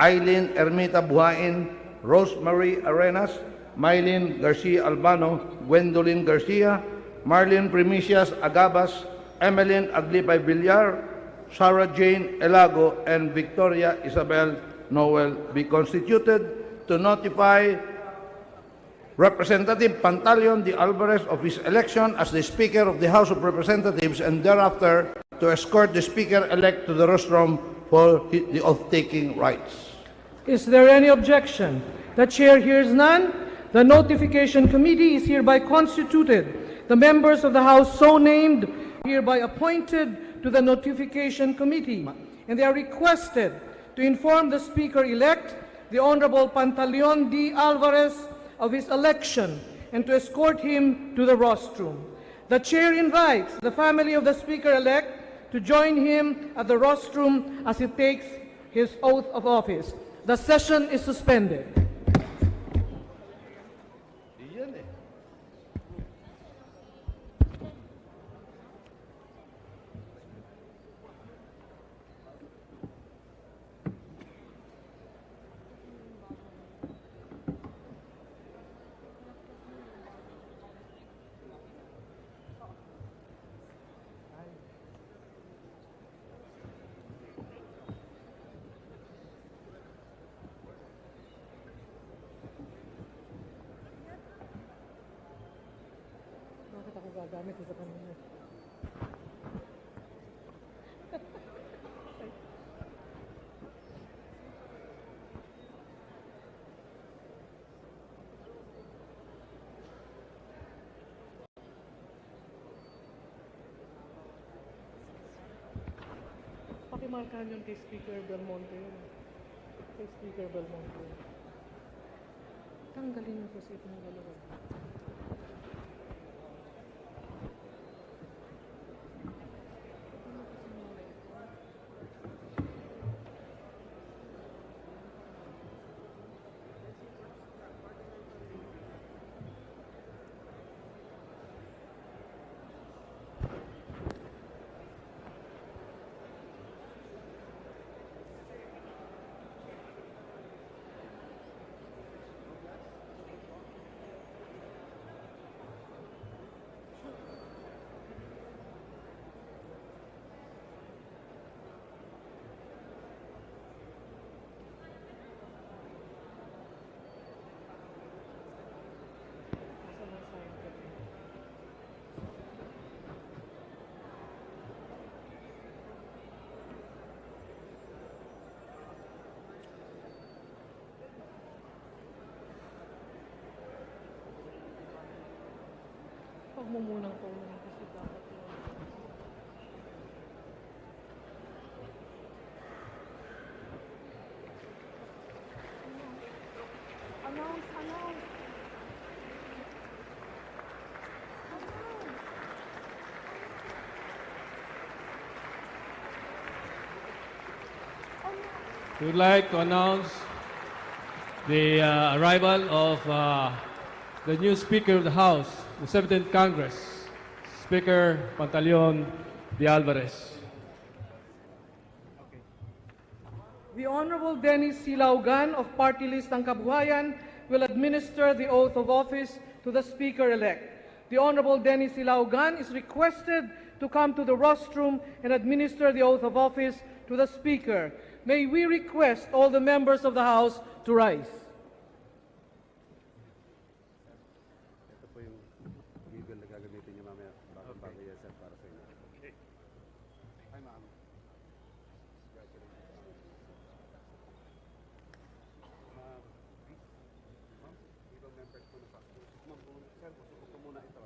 Eileen Ermita Buhain, Rosemary Arenas, Mylene Garcia Albano, Gwendolyn Garcia, Marlene Primicias Agabas, Emeline Aglipay Villar, Sarah Jane Elago, and Victoria Isabel Noel be constituted to notify Representative Pantaleon de Alvarez of his election as the Speaker of the House of Representatives, and thereafter to escort the Speaker-elect to the rostrum for the oath-taking rites. Is there any objection? The Chair hears none. The Notification Committee is hereby constituted. The members of the House so named are hereby appointed to the Notification Committee, and they are requested to inform the Speaker-elect, the Honorable Pantaleon D. Alvarez, of his election and to escort him to the rostrum. The Chair invites the family of the Speaker-elect to join him at the rostrum as he takes his oath of office. The session is suspended. Gagamit sa kanila. Pakimarkahan yun kay Speaker Belmonte. Kay Speaker Belmonte. Tanggalin mo po sa itong dalawa. Huwag mo munang paunahin kasi dapat yun. Announce! We would like to announce the arrival of the new Speaker of the House, the 17th Congress, Speaker Pantaleon de Alvarez. The Honorable Dennis Silaugan of Party List ng Kabuhayan will administer the oath of office to the Speaker-elect. The Honorable Dennis Silaugan is requested to come to the rostrum and administer the oath of office to the Speaker. May we request all the members of the House to rise. Ito po yung legal na gagamitin niyo mamaya bago yan, sir, para sa inyo. Okay. Hi, ma'am. Ma'am, ibang members po na pa. Ma'am, sir, gusto ko muna ito.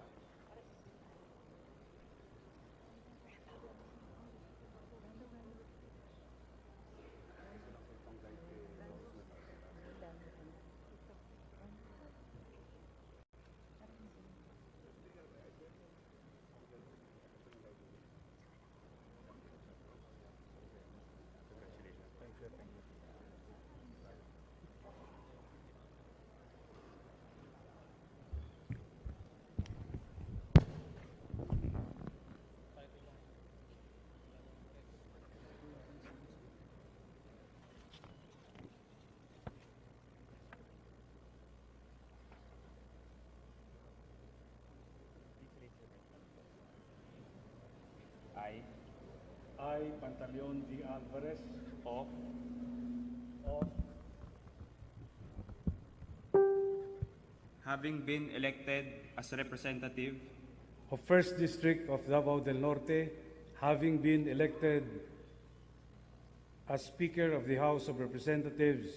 I, Pantaleon D. Alvarez, of having been elected as representative of 1st District of Davao del Norte, having been elected as Speaker of the House of Representatives,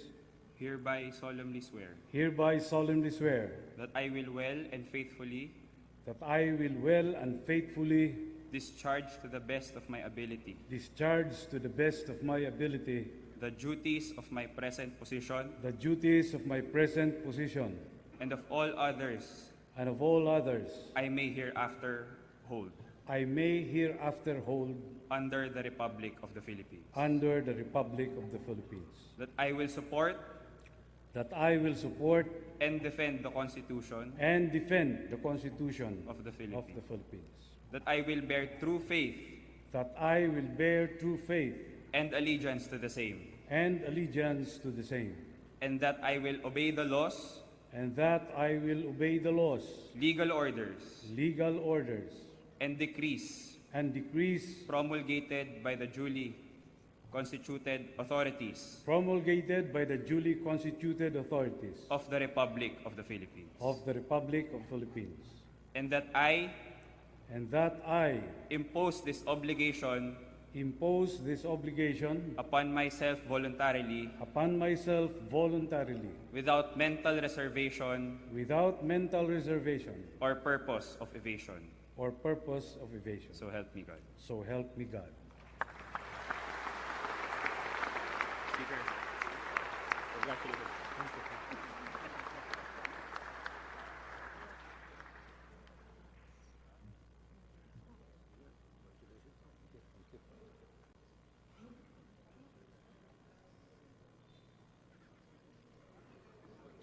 hereby solemnly swear hereby solemnly swear that I will well and faithfully that I will well and faithfully discharge to the best of my ability discharge to the best of my ability the duties of my present position the duties of my present position and of all others and of all others I may hereafter hold I may hereafter hold under the Republic of the Philippines. under the Republic of the Philippines. That I will support That I will support and defend the Constitution and defend the Constitution of the of Philippines. the Philippines. That I will bear true faith That I will bear true faith and allegiance to the same. and allegiance to the same. And that I will obey the laws, And that I will obey the laws, legal orders, legal orders, and decrees and decrees promulgated by the duly constituted authorities promulgated by the duly constituted authorities of the Republic of the Philippines. of the Republic of Philippines. And that I And that I impose this obligation impose this obligation upon myself voluntarily upon myself voluntarily, without mental reservation without mental reservation or purpose of evasion. or purpose of evasion. So help me God. So help me God. Speaker, congratulations.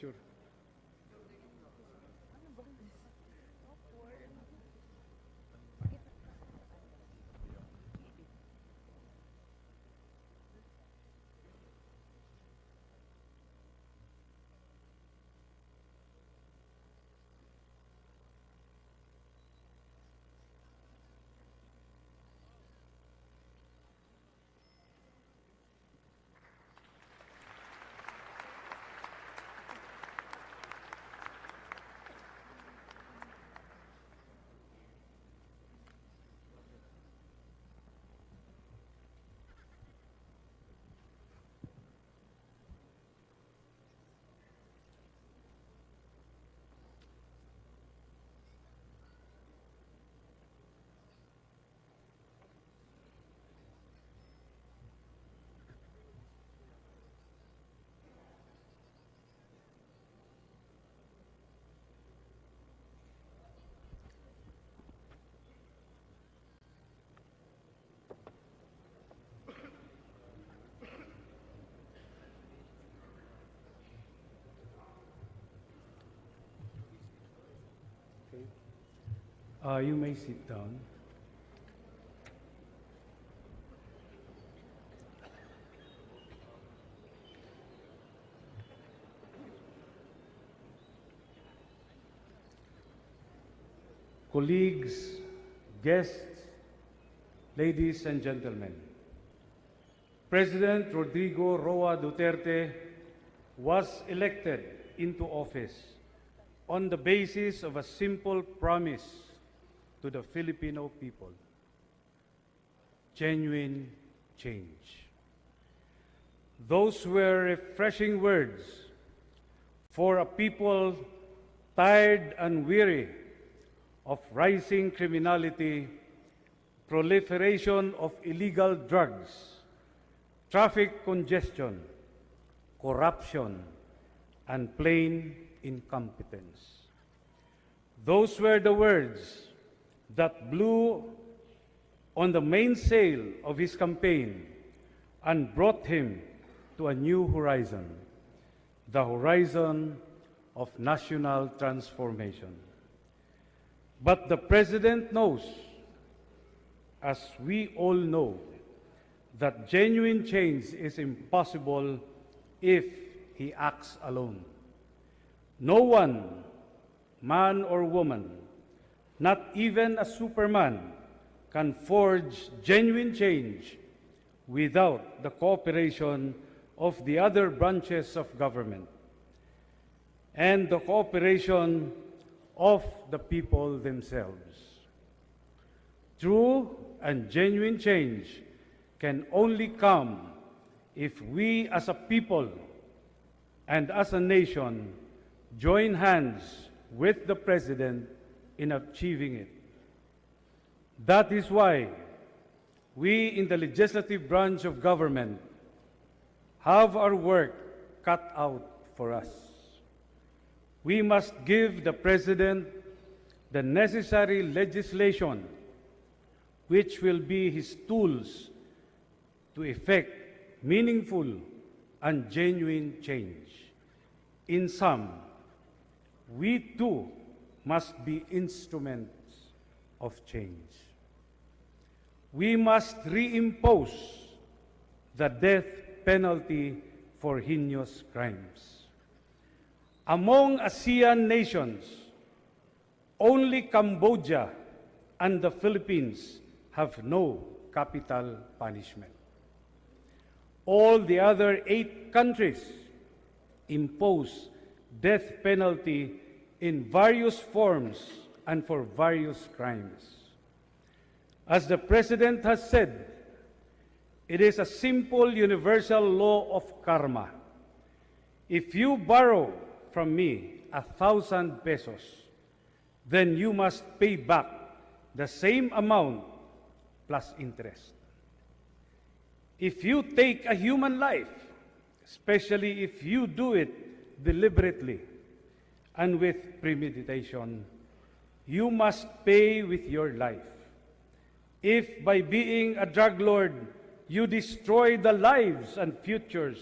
Sure. You may sit down. Colleagues, guests, ladies and gentlemen, President Rodrigo Roa Duterte was elected into office on the basis of a simple promise to the Filipino people: genuine change. Those were refreshing words for a people tired and weary of rising criminality, proliferation of illegal drugs, traffic congestion, corruption, and plain incompetence. Those were the words that blew on the mainsail of his campaign and brought him to a new horizon, the horizon of national transformation. But the President knows, as we all know, that genuine change is impossible if he acts alone. No one, man or woman, not even a Superman, can forge genuine change without the cooperation of the other branches of government and the cooperation of the people themselves. True and genuine change can only come if we as a people and as a nation join hands with the President in achieving it. That is why we in the legislative branch of government have our work cut out for us. We must give the President the necessary legislation which will be his tools to effect meaningful and genuine change. In sum, we too must be instruments of change. We must reimpose the death penalty for heinous crimes. Among ASEAN nations, only Cambodia and the Philippines have no capital punishment. All the other 8 countries impose death penalty in various forms and for various crimes. As the President has said, it is a simple universal law of karma. If you borrow from me 1,000 pesos, then you must pay back the same amount plus interest. If you take a human life, especially if you do it deliberately and with premeditation, you must pay with your life. If by being a drug lord, you destroy the lives and futures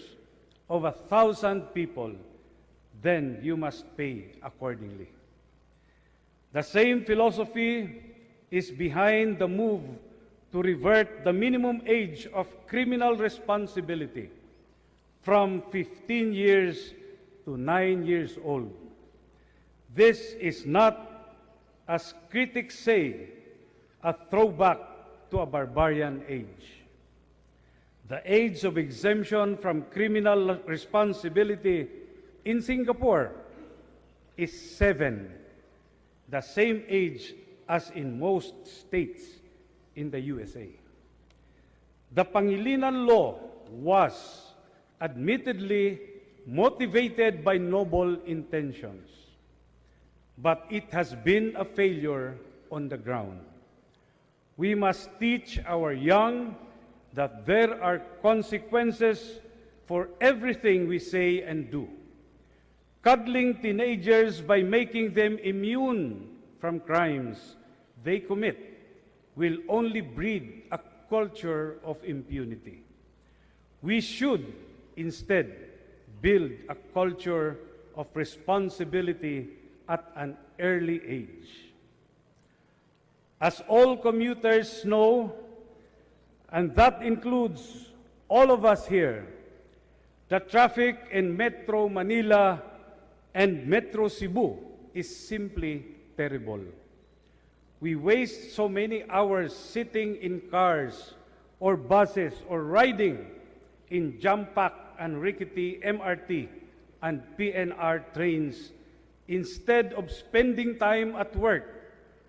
of 1,000 people, then you must pay accordingly. The same philosophy is behind the move to revert the minimum age of criminal responsibility from 15 years to 9 years old. This is not, as critics say, a throwback to a barbarian age. The age of exemption from criminal responsibility in Singapore is 7, the same age as in most states in the USA. The Pangilinan Law was admittedly motivated by noble intentions, but it has been a failure on the ground. We must teach our young that there are consequences for everything we say and do. Cuddling teenagers by making them immune from crimes they commit will only breed a culture of impunity. We should instead build a culture of responsibility at an early age. As all commuters know, and that includes all of us here, the traffic in Metro Manila and Metro Cebu is simply terrible. We waste so many hours sitting in cars or buses or riding in jam-packed and rickety MRT and PNR trains instead of spending time at work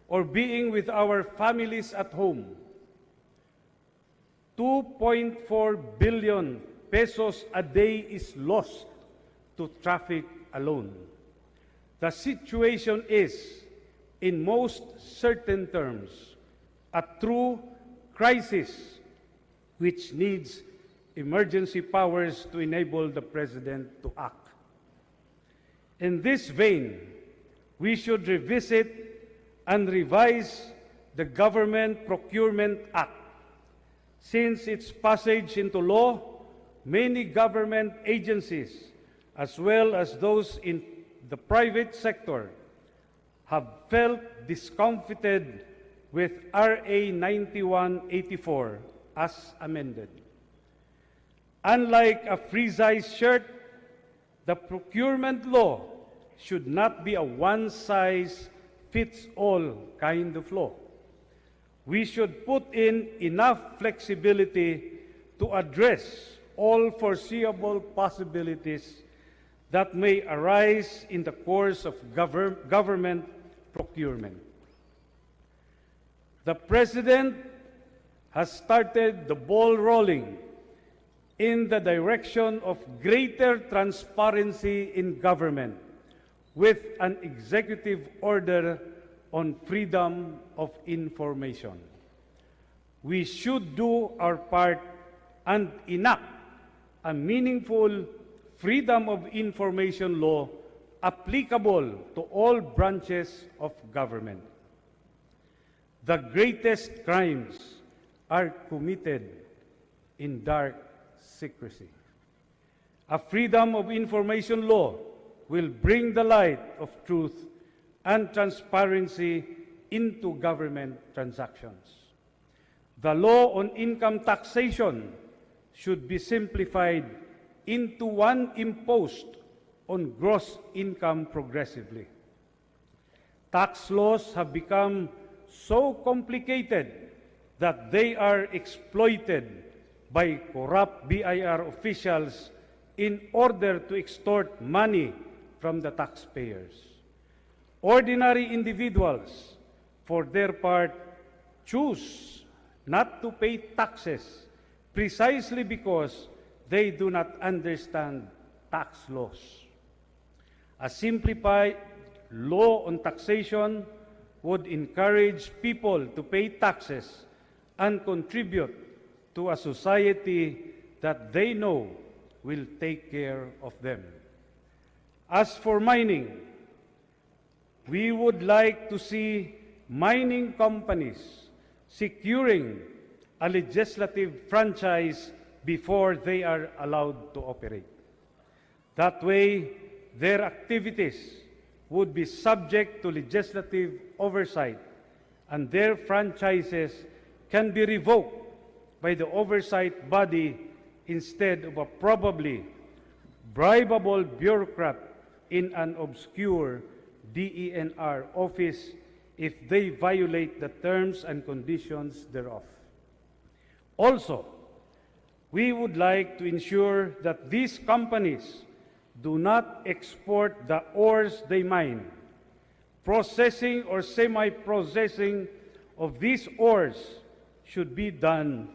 or being with our families at home. 2.4 billion pesos a day is lost to traffic alone. The situation is, in most certain terms, a true crisis which needs emergency powers to enable the President to act. In this vein, we should revisit and revise the Government Procurement Act. Since its passage into law, many government agencies, as well as those in the private sector, have felt discomfited with RA 9184 as amended. Unlike a free-size shirt, the procurement law should not be a one-size-fits-all kind of law. we should put in enough flexibility to address all foreseeable possibilities that may arise in the course of government procurement. The President has started the ball rolling in the direction of greater transparency in government with an executive order on freedom of information. We should do our part and enact a meaningful freedom of information law applicable to all branches of government. The greatest crimes are committed in dark secrecy. A freedom of information law will bring the light of truth and transparency into government transactions. The law on income taxation should be simplified into one imposed on gross income progressively. Tax laws have become so complicated that they are exploited by corrupt BIR officials in order to extort money from the taxpayers. Ordinary individuals, for their part, choose not to pay taxes precisely because they do not understand tax laws. A simplified law on taxation would encourage people to pay taxes and contribute to a society that they know will take care of them. As for mining, we would like to see mining companies securing a legislative franchise before they are allowed to operate. That way, their activities would be subject to legislative oversight, and their franchises can be revoked by the oversight body instead of a probably bribable bureaucrat in an obscure DENR office if they violate the terms and conditions thereof. Also, we would like to ensure that these companies do not export the ores they mine. Processing or semi-processing of these ores should be done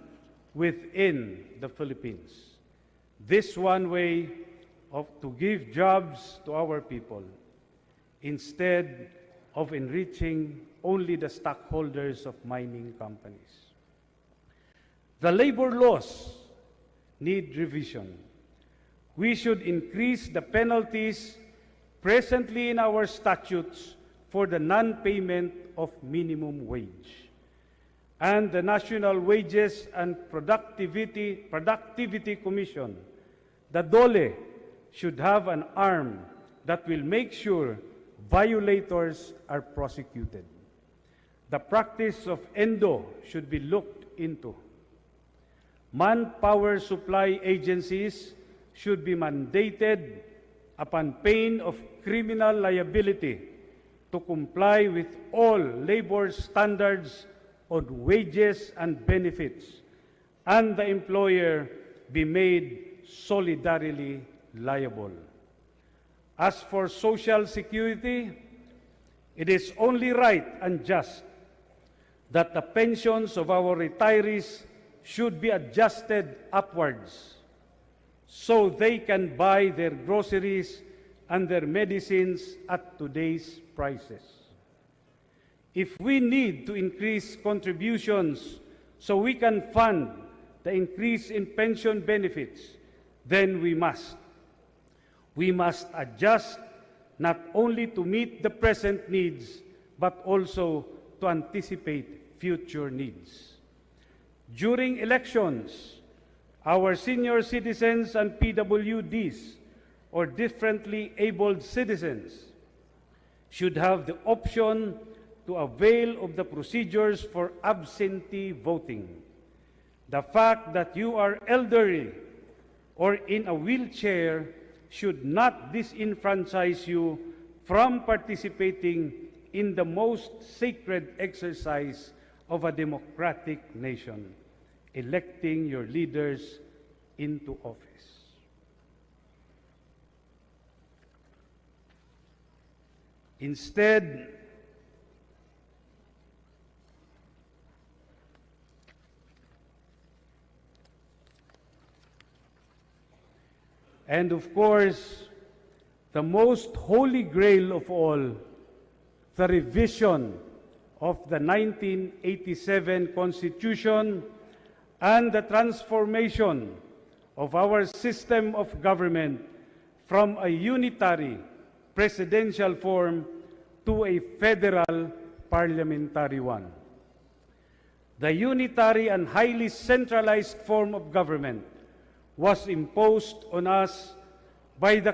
within the Philippines. This one way to give jobs to our people instead of enriching only the stockholders of mining companies. The labor laws need revision. We should increase the penalties presently in our statutes for the non-payment of minimum wage. And the National Wages and Productivity Commission, the DOLE, should have an arm that will make sure violators are prosecuted. The practice of endo should be looked into. Manpower supply agencies should be mandated upon pain of criminal liability to comply with all labor standards on wages and benefits, and the employer be made solidarily liable. As for Social Security, it is only right and just that the pensions of our retirees should be adjusted upwards so they can buy their groceries and their medicines at today's prices. If we need to increase contributions so we can fund the increase in pension benefits, then we must. We must adjust not only to meet the present needs, but also to anticipate future needs. During elections, our senior citizens and PWDs, or differently abled citizens, should have the option to avail of the procedures for absentee voting. The fact that you are elderly or in a wheelchair should not disenfranchise you from participating in the most sacred exercise of a democratic nation, electing your leaders into office. Instead, and of course, the most holy grail of all, the revision of the 1987 Constitution and the transformation of our system of government from a unitary presidential form to a federal parliamentary one. The unitary and highly centralized form of government was imposed on us by the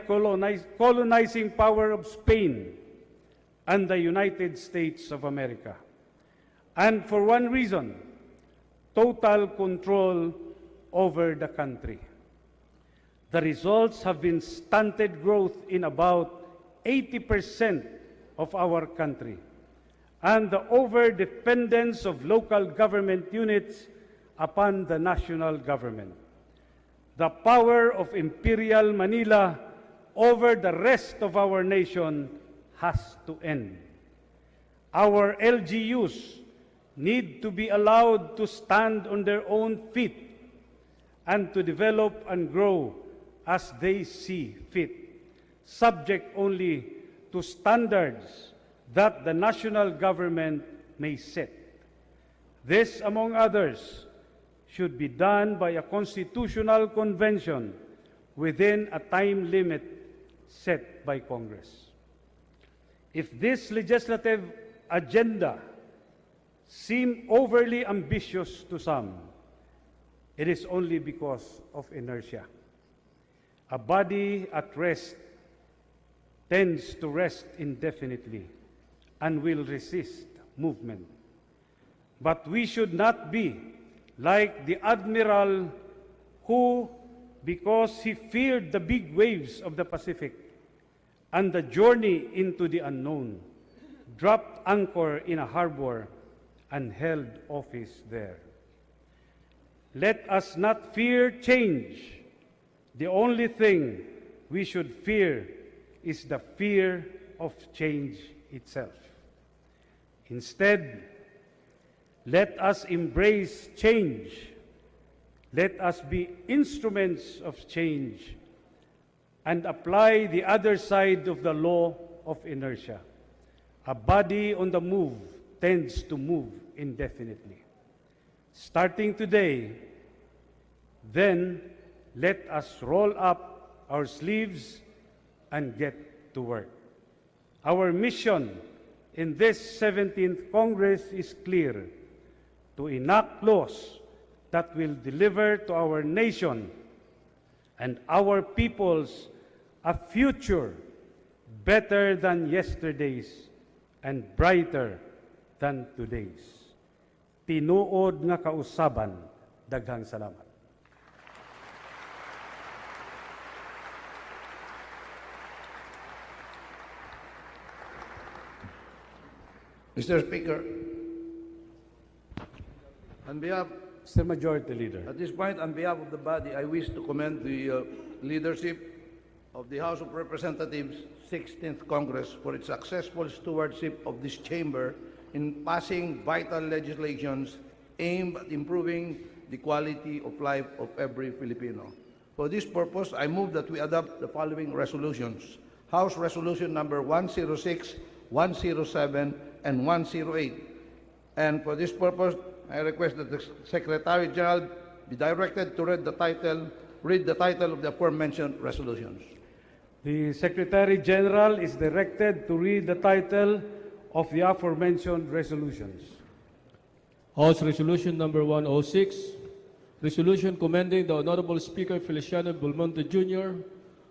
colonizing power of Spain and the United States of America. And for one reason, total control over the country. The results have been stunted growth in about 80% of our country, and the over-dependence of local government units upon the national government. The power of Imperial Manila over the rest of our nation has to end. Our LGUs need to be allowed to stand on their own feet and to develop and grow as they see fit, subject only to standards that the national government may set. This, among others, should be done by a constitutional convention within a time limit set by Congress. If this legislative agenda seems overly ambitious to some, it is only because of inertia. A body at rest tends to rest indefinitely and will resist movement. But we should not be like the admiral who, because he feared the big waves of the Pacific and the journey into the unknown, dropped anchor in a harbor and held office there. Let us not fear change. The only thing we should fear is the fear of change itself. Instead, let us embrace change. Let us be instruments of change and apply the other side of the law of inertia. A body on the move tends to move indefinitely. Starting today, then let us roll up our sleeves and get to work. Our mission in this 17th Congress is clear: to enact laws that will deliver to our nation and our peoples a future better than yesterday's and brighter than today's. Tinuod nga kausaban, daghang salamat. Mr. Speaker, on behalf, Mr. Majority Leader. at this point, on behalf of the body, I wish to commend the leadership of the House of Representatives 16th Congress for its successful stewardship of this chamber in passing vital legislations aimed at improving the quality of life of every Filipino. For this purpose, I move that we adopt the following resolutions: House Resolution number 106, 107, and 108. And for this purpose, I request that the Secretary General be directed to read the title of the aforementioned resolutions. The Secretary General is directed to read the title of the aforementioned resolutions. House Resolution number 106, resolution commending the Honorable Speaker Feliciano Belmonte Jr.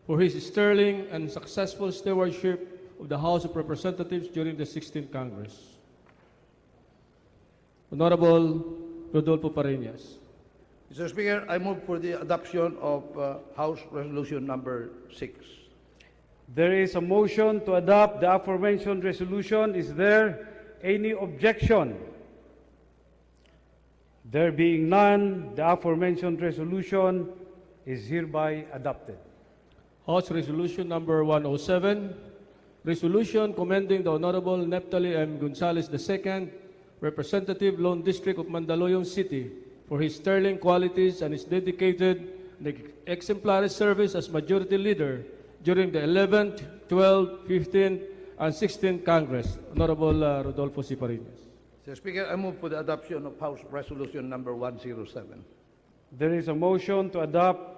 for his sterling and successful stewardship of the House of Representatives during the 16th Congress. Honorable Rodolfo Pareñas. Mr. Speaker, I move for the adoption of House Resolution number 6. There is a motion to adopt the aforementioned resolution. Is there any objection? There being none, the aforementioned resolution is hereby adopted. House Resolution Number 107, Resolution commending the Honorable Neptali M. Gonzales II, Representative Lone District of Mandaluyong City, for his sterling qualities and his dedicated and exemplary service as Majority Leader during the 11th, 12th, 15th, and 16th Congress. Honorable Rodolfo C. Parinas. Mr. Speaker, I move for the adoption of House Resolution Number 107. There is a motion to adopt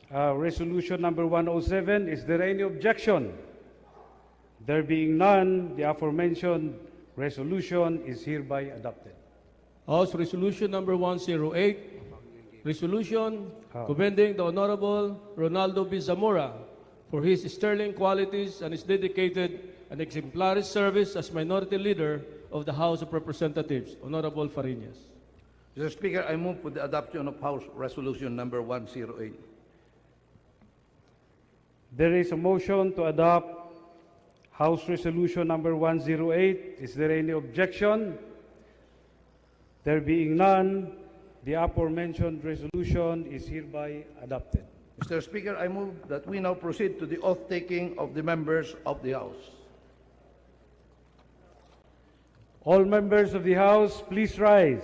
Resolution Number 107. Is there any objection? There being none, the aforementioned resolution is hereby adopted. House Resolution Number 108, Resolution commending the Honorable Ronaldo B. Zamora for his sterling qualities and his dedicated and exemplary service as Minority Leader of the House of Representatives. Honorable Farinas. Mr. Speaker, I move for the adoption of House Resolution Number 108. There is a motion to adopt House Resolution Number 108. Is there any objection? There being none, the aforementioned resolution is hereby adopted. Mr. Speaker, I move that we now proceed to the oath-taking of the members of the House. All members of the House, please rise.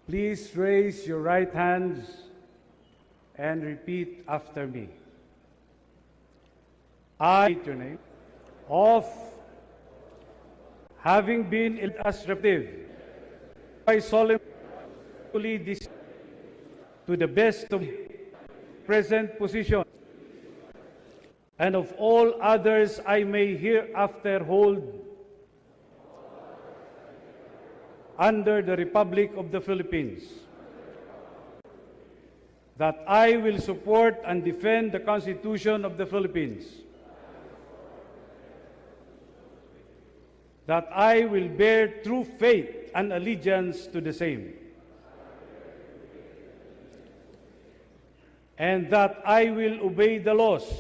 Please raise your right hands and repeat after me. I state your name. Of having been elected as representative, I solemnly declare to the best of present position and of all others I may hereafter hold under the Republic of the Philippines, that I will support and defend the Constitution of the Philippines, that I will bear true faith and allegiance to the same, and that I will obey the laws,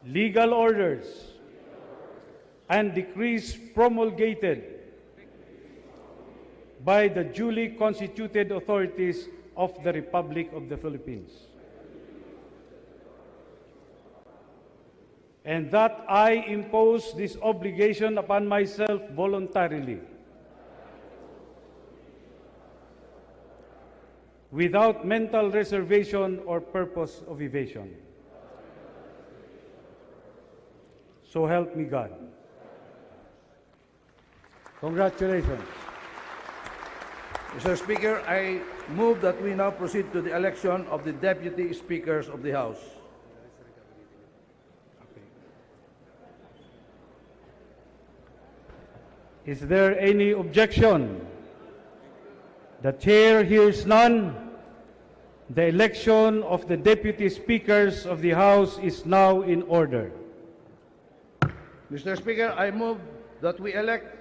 legal orders, and decrees promulgated by the duly constituted authorities of the Republic of the Philippines, and that I impose this obligation upon myself voluntarily, without mental reservation or purpose of evasion. So help me God. Congratulations. Mr. Speaker, I move that we now proceed to the election of the Deputy Speakers of the House. Is there any objection? The chair hears none. The election of the Deputy Speakers of the House is now in order. Mr. Speaker, I move that we elect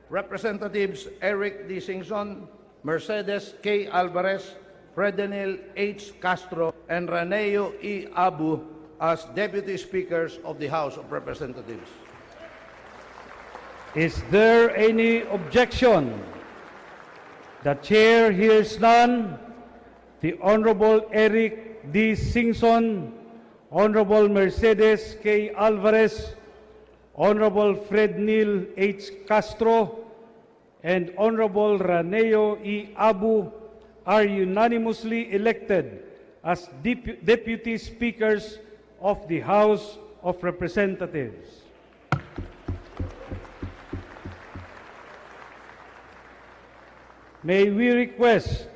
Representatives Eric D. Singson, Mercedes K. Alvarez, Fredenil H. Castro, and Raneo E. Abu as Deputy Speakers of the House of Representatives. Is there any objection? The chair hears none. The Honorable Eric D. Singson, Honorable Mercedes K. Alvarez, Honorable Frednil H. Castro, and Honorable Raneo E. Abu are unanimously elected as Deputy Speakers of the House of Representatives. May we request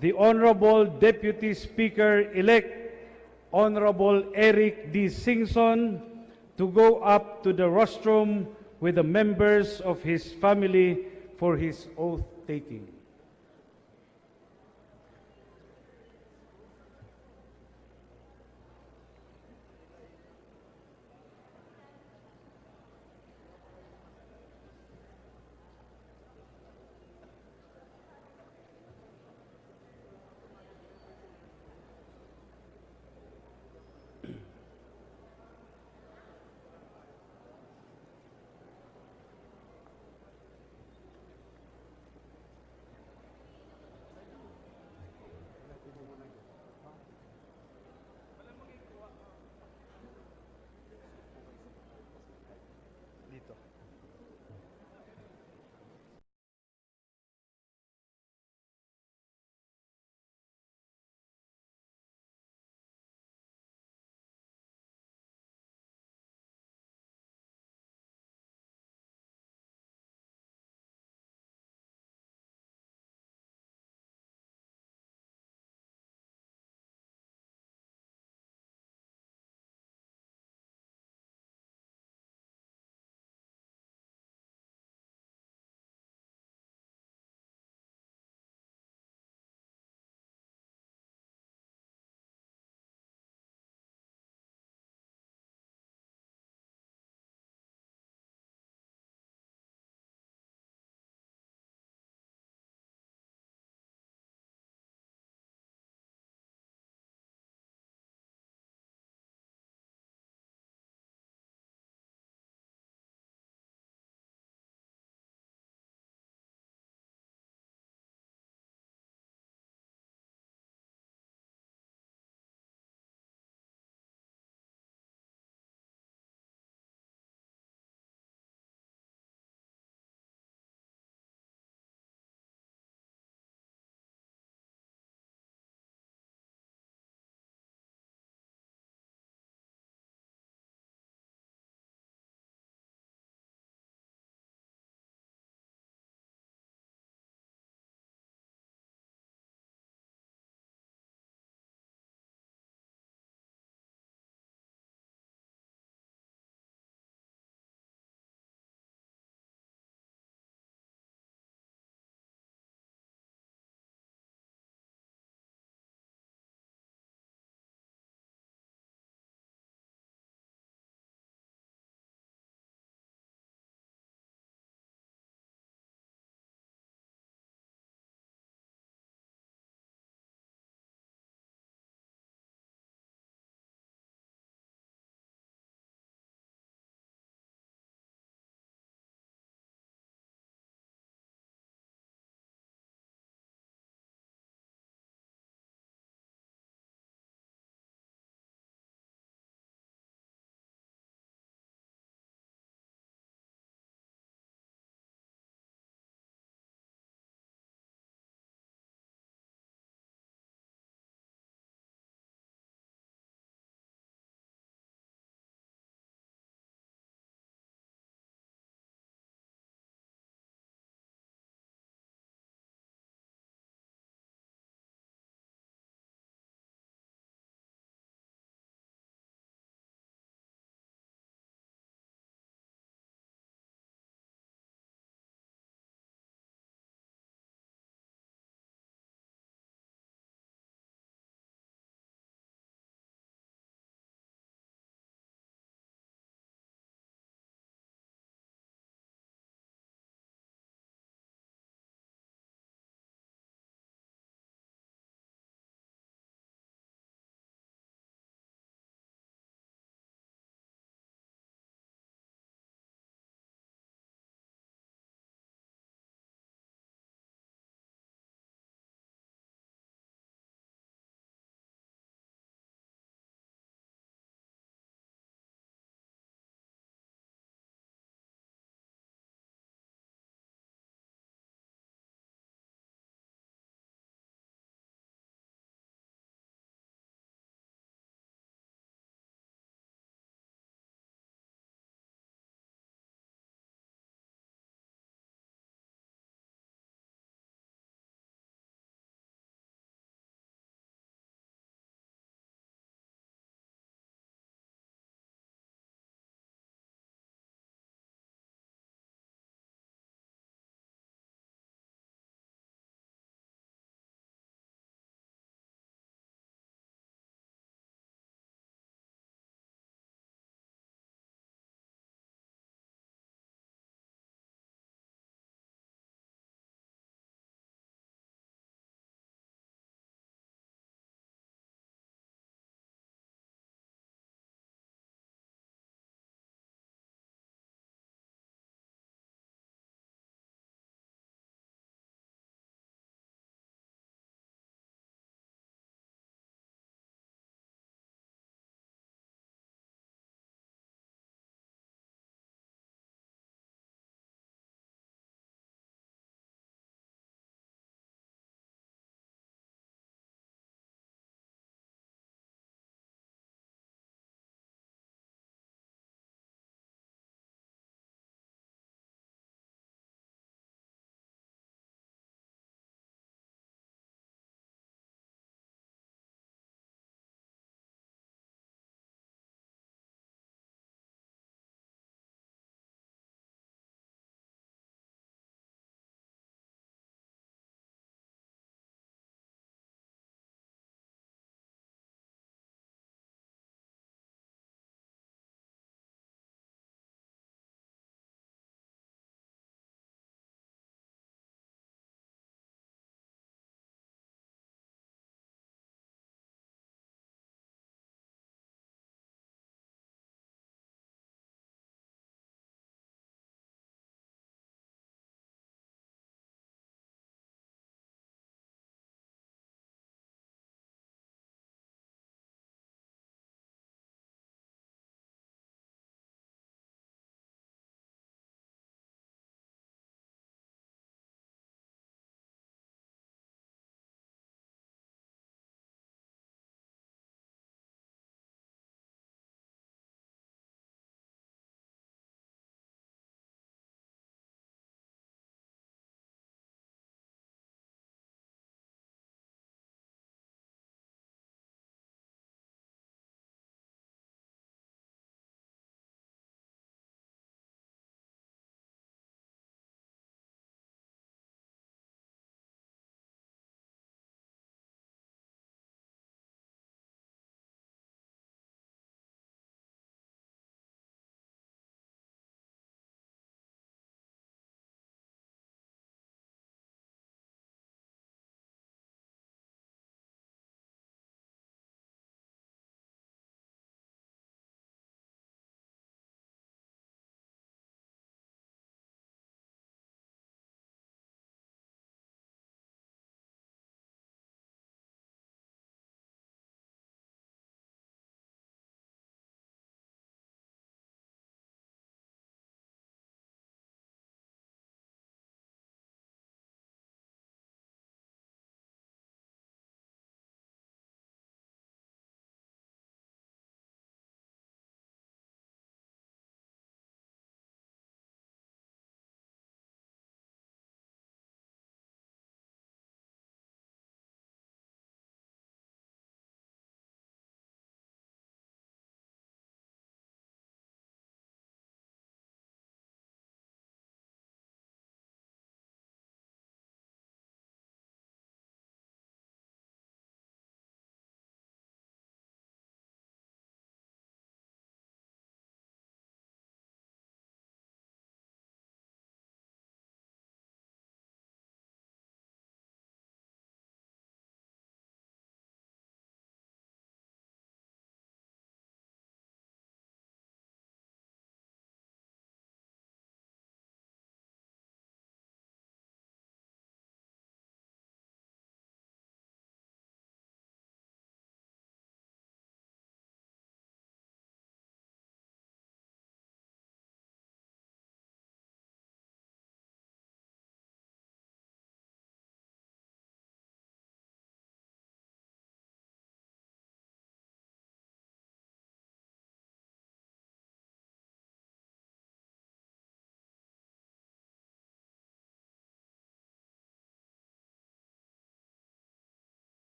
the Honorable Deputy Speaker-elect, Honorable Eric D. Singson, to go up to the rostrum with the members of his family for his oath-taking.